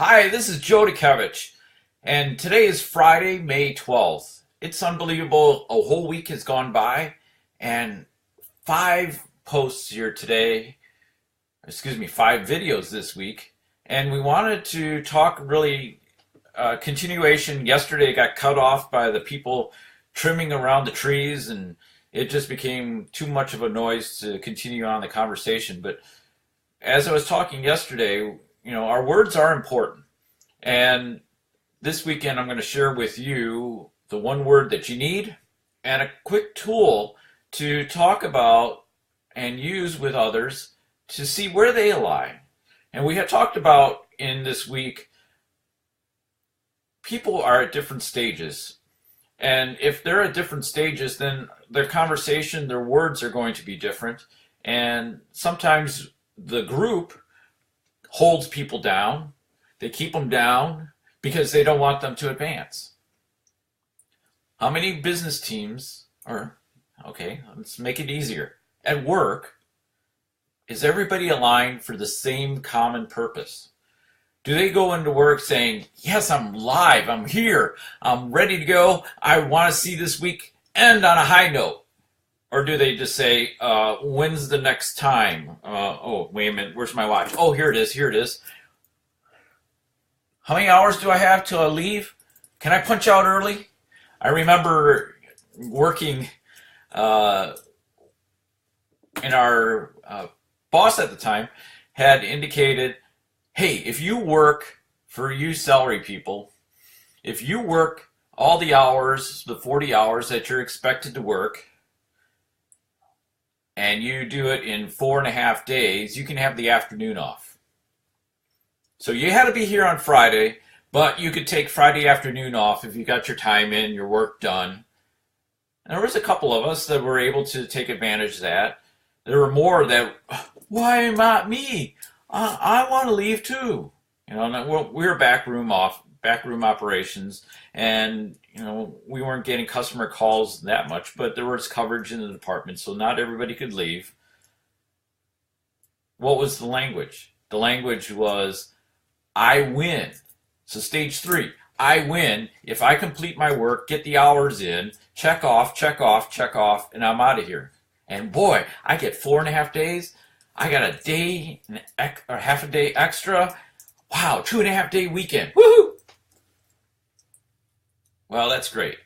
Hi, this is Joe Dutkiewicz, and today is Friday, May 12th. It's unbelievable. A whole week has gone by, and five posts here today, five videos this week, and we wanted to talk really continuation. Yesterday got cut off by the people trimming around the trees, and it just became too much of a noise to continue on the conversation. But as I was talking yesterday, our words are important. And this weekend, I'm going to share with you the one word that you need and a quick tool to talk about and use with others to see where they align. And we had talked about in this week, people are at different stages. And if they're at different stages, then their conversation, their words are going to be different. And sometimes the group holds people down. They keep them down because they don't want them to advance. How many business teams let's make it easier. At work, is everybody aligned for the same common purpose? Do they go into work saying, yes, I'm live, I'm here, I'm ready to go, I want to see this week end on a high note? Or do they just say, when's the next time? Oh, wait a minute, where's my watch? Oh, here it is. How many hours do I have till I leave? Can I punch out early? I remember working, and our boss at the time had indicated, hey, if you work, for you salary people, if you work all the hours, the 40 hours that you're expected to work, and you do it in 4.5 days, you can have the afternoon off. So you had to be here on Friday, but you could take Friday afternoon off if you got your time in, your work done. And there was a couple of us that were able to take advantage of that. There were more that, why not me? I want to leave too. We were backroom operations, and we weren't getting customer calls that much, but there was coverage in the department, so not everybody could leave. What was the language? The language was, I win. So stage 3, I win if I complete my work, get the hours in, check off, and I'm out of here. And boy, I get 4.5 days. I got a day or half a day extra. Wow, 2.5 day weekend. Woohoo! Well, that's great.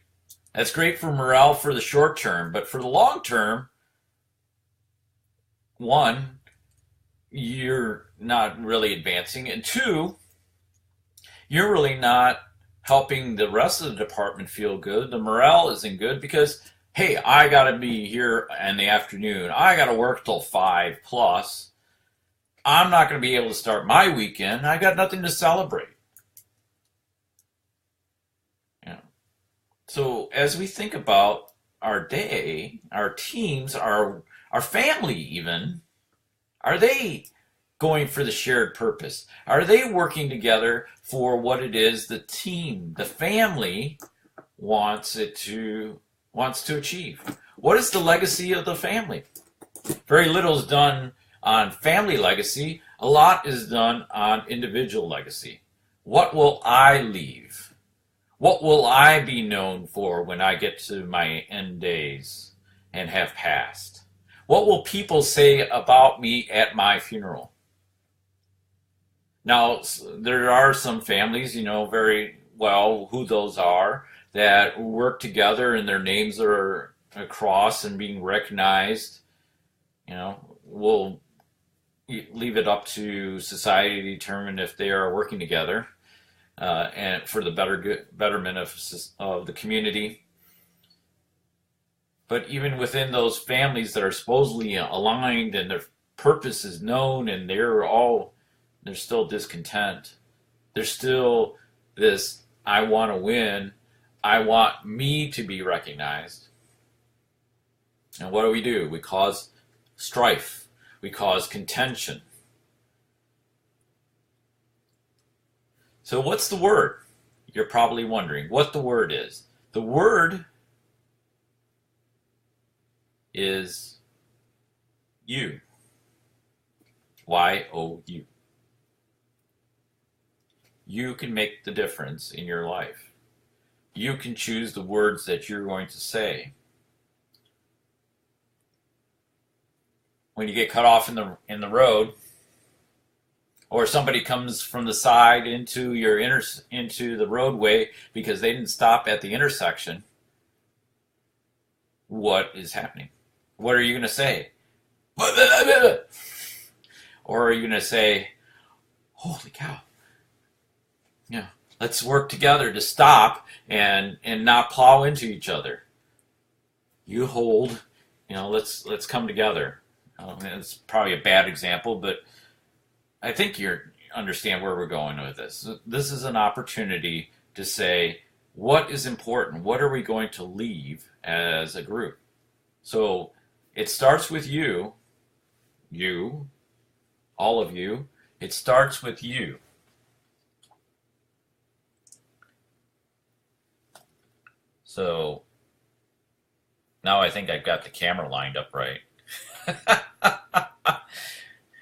That's great for morale for the short term, but for the long term, one, you're not really advancing, and two, you're really not helping the rest of the department feel good. The morale isn't good because, hey, I got to be here in the afternoon. I got to work till 5 plus. I'm not going to be able to start my weekend. I got nothing to celebrate. So as we think about our day, our teams, our family even, are they going for the shared purpose? Are they working together for what it is the team, the family wants to achieve? What is the legacy of the family? Very little is done on family legacy. A lot is done on individual legacy. What will I leave? What will I be known for when I get to my end days and have passed? What will people say about me at my funeral? Now, there are some families, very well who those are, that work together and their names are across and being recognized. We'll leave it up to society to determine if they are working together and for the betterment of the community. But even within those families that are supposedly aligned and their purpose is known and there's still discontent. There's still this, I want to win. I want me to be recognized. And what do? We cause strife. We cause contention. So what's the word? You're probably wondering what the word is. The word is you. Y-O-U. You can make the difference in your life. You can choose the words that you're going to say. When you get cut off in the road, or somebody comes from the side into into the roadway because they didn't stop at the intersection, what is happening? What are you going to say? Or are you going to say, holy cow, yeah, let's work together to stop and not plow into each other. You hold, let's come together. It's probably a bad example, but I think you understand where we're going with this. This is an opportunity to say, what is important? What are we going to leave as a group? So it starts with you, all of you. It starts with you. So now I think I've got the camera lined up right.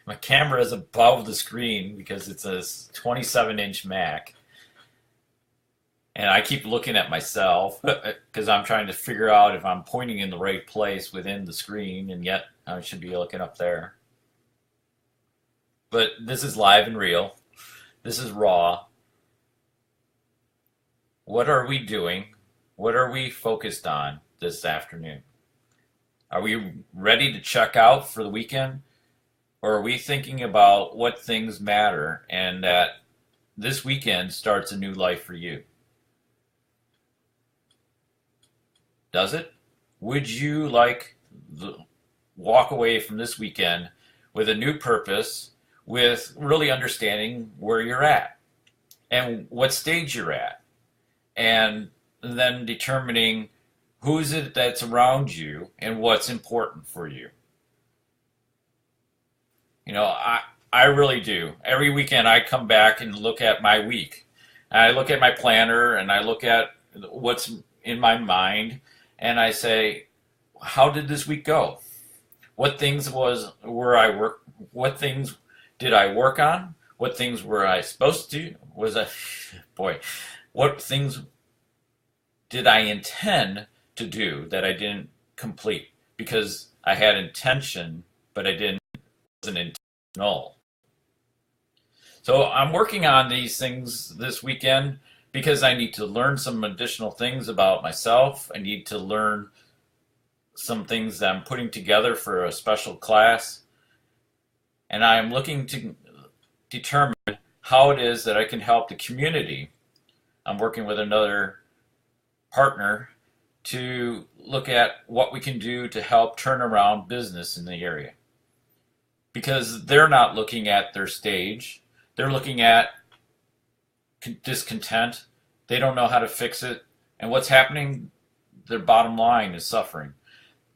My camera is above the screen because it's a 27-inch Mac. And I keep looking at myself because I'm trying to figure out if I'm pointing in the right place within the screen, and yet I should be looking up there. But this is live and real. This is raw. What are we doing? What are we focused on this afternoon? Are we ready to check out for the weekend? Or are we thinking about what things matter and that this weekend starts a new life for you? Does it? Would you like to walk away from this weekend with a new purpose, with really understanding where you're at and what stage you're at, and then determining who's it that's around you and what's important for you? I really do. Every weekend I come back and look at my week. I look at my planner and I look at what's in my mind and I say, how did this week go? What things what things did I work on? What things were I supposed to? What things did I intend to do that I didn't complete? Because I had intention, but wasn't intentional. So I'm working on these things this weekend because I need to learn some additional things about myself. I need to learn some things that I'm putting together for a special class. And I'm looking to determine how it is that I can help the community. I'm working with another partner to look at what we can do to help turn around business in the area. Because they're not looking at their stage. They're looking at discontent. They don't know how to fix it. And what's happening, their bottom line is suffering.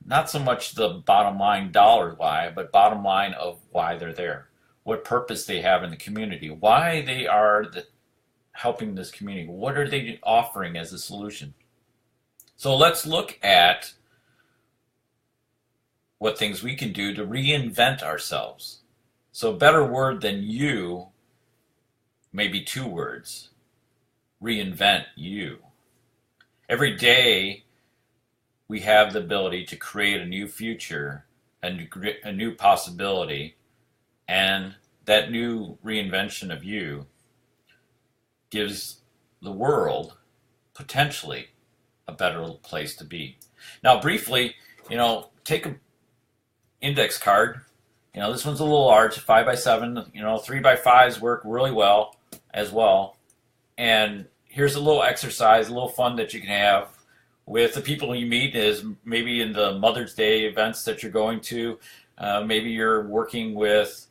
Not so much the bottom line dollar why, but bottom line of why they're there. What purpose they have in the community. Why they are helping this community. What are they offering as a solution? So let's look at what things we can do to reinvent ourselves. So a better word than you, maybe two words. Reinvent you. Every day we have the ability to create a new future, a new possibility, and that new reinvention of you gives the world potentially a better place to be. Now briefly, take a index card. This one's a little large, 5x7. 3x5s work really well as well. And here's a little exercise, a little fun that you can have with the people you meet, is maybe in the Mother's Day events that you're going to. Maybe you're working with,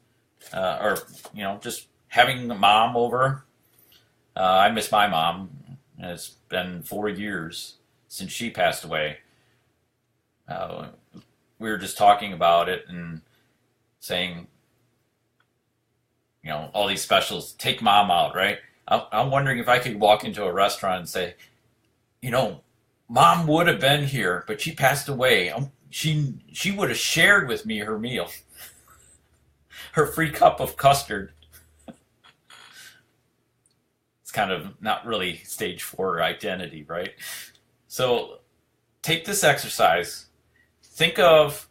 or just having a mom over. I miss my mom. It's been 4 years since she passed away. We were just talking about it and saying, all these specials, take mom out, right? I'm wondering if I could walk into a restaurant and say, mom would have been here, but she passed away. She would have shared with me her meal, her free cup of custard. It's kind of not really stage 4 identity, right? So take this exercise. Think of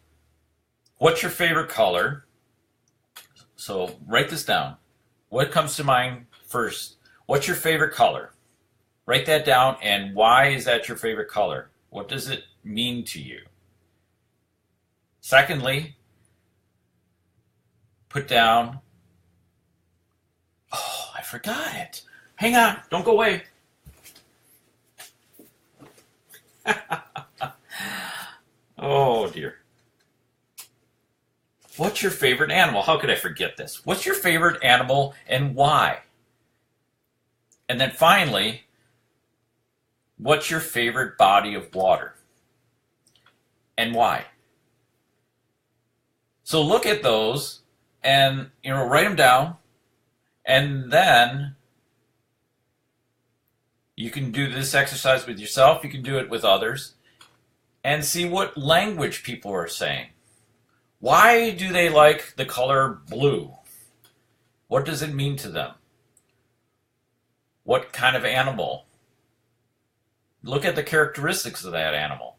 what's your favorite color. So write this down. What comes to mind first? What's your favorite color? Write that down, and why is that your favorite color? What does it mean to you? Secondly, put down, oh, I forgot it. Hang on, don't go away. Oh dear. What's your favorite animal? How could I forget this? What's your favorite animal and why? And then finally, what's your favorite body of water and why? So look at those and write them down, and then you can do this exercise with yourself, you can do it with others, and see what language people are saying. Why do they like the color blue? What does it mean to them? What kind of animal? Look at the characteristics of that animal.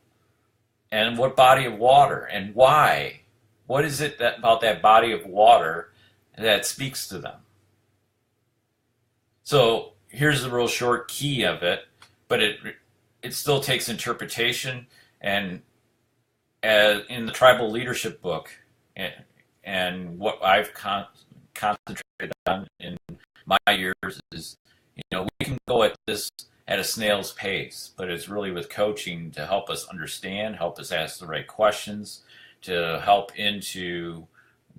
And what body of water and why? What is it about that body of water that speaks to them? So here's the real short key of it, but it still takes interpretation. And in the tribal leadership book, and what I've concentrated on in my years is, we can go at this at a snail's pace, but it's really with coaching to help us understand, help us ask the right questions, to help into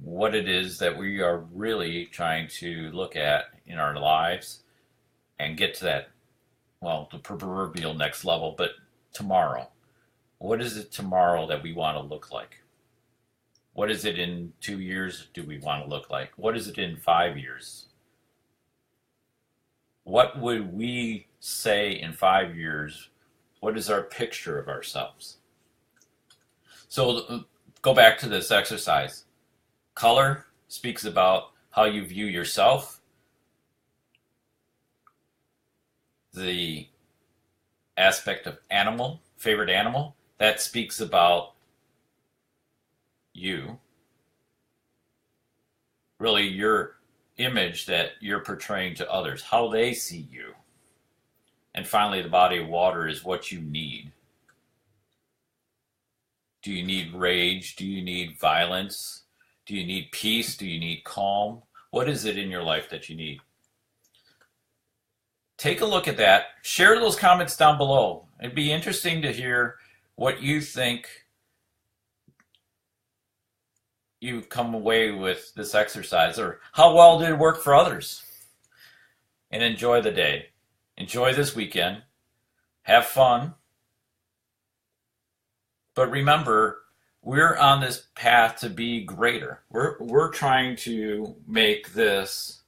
what it is that we are really trying to look at in our lives and get to that, the proverbial next level, but tomorrow. What is it tomorrow that we want to look like? What is it in 2 years do we want to look like? What is it in 5 years? What would we say in 5 years? What is our picture of ourselves? So go back to this exercise. Color speaks about how you view yourself. The aspect of animal, favorite animal, that speaks about you. Really your image that you're portraying to others, how they see you. And finally, the body of water is what you need. Do you need rage? Do you need violence? Do you need peace? Do you need calm? What is it in your life that you need? Take a look at that. Share those comments down below. It'd be interesting to hear what you think you've come away with this exercise, or how well did it work for others. And enjoy the day. Enjoy this weekend. Have fun. But remember, we're on this path to be greater. We're trying to make this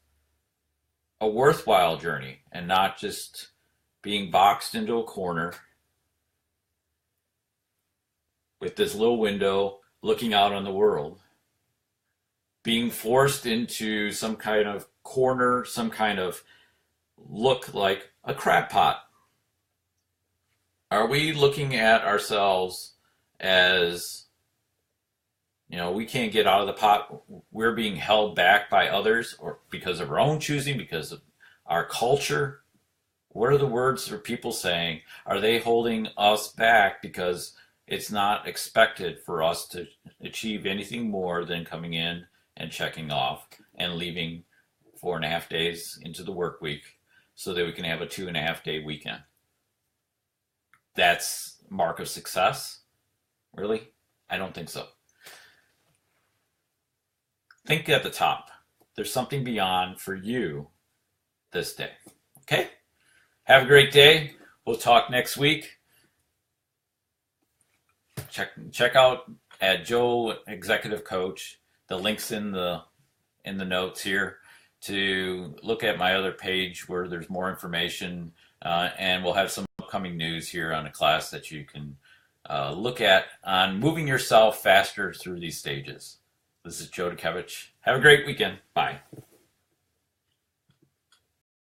a worthwhile journey and not just being boxed into a corner with this little window looking out on the world. Being forced into some kind of corner, some kind of look like a crab pot. Are we looking at ourselves as, we can't get out of the pot, we're being held back by others, or because of our own choosing, because of our culture? What are the words or people saying? Are they holding us back because it's not expected for us to achieve anything more than coming in and checking off and leaving 4.5 days into the work week so that we can have a 2.5 day weekend? That's mark of success? Really? I don't think so. Think at the top. There's something beyond for you this day. Okay? Have a great day. We'll talk next week. Check out at Joe Executive Coach. The link's in the notes here to look at my other page where there's more information, and we'll have some upcoming news here on a class that you can look at on moving yourself faster through these stages. This is Joe Dutkiewicz. Have a great weekend. Bye.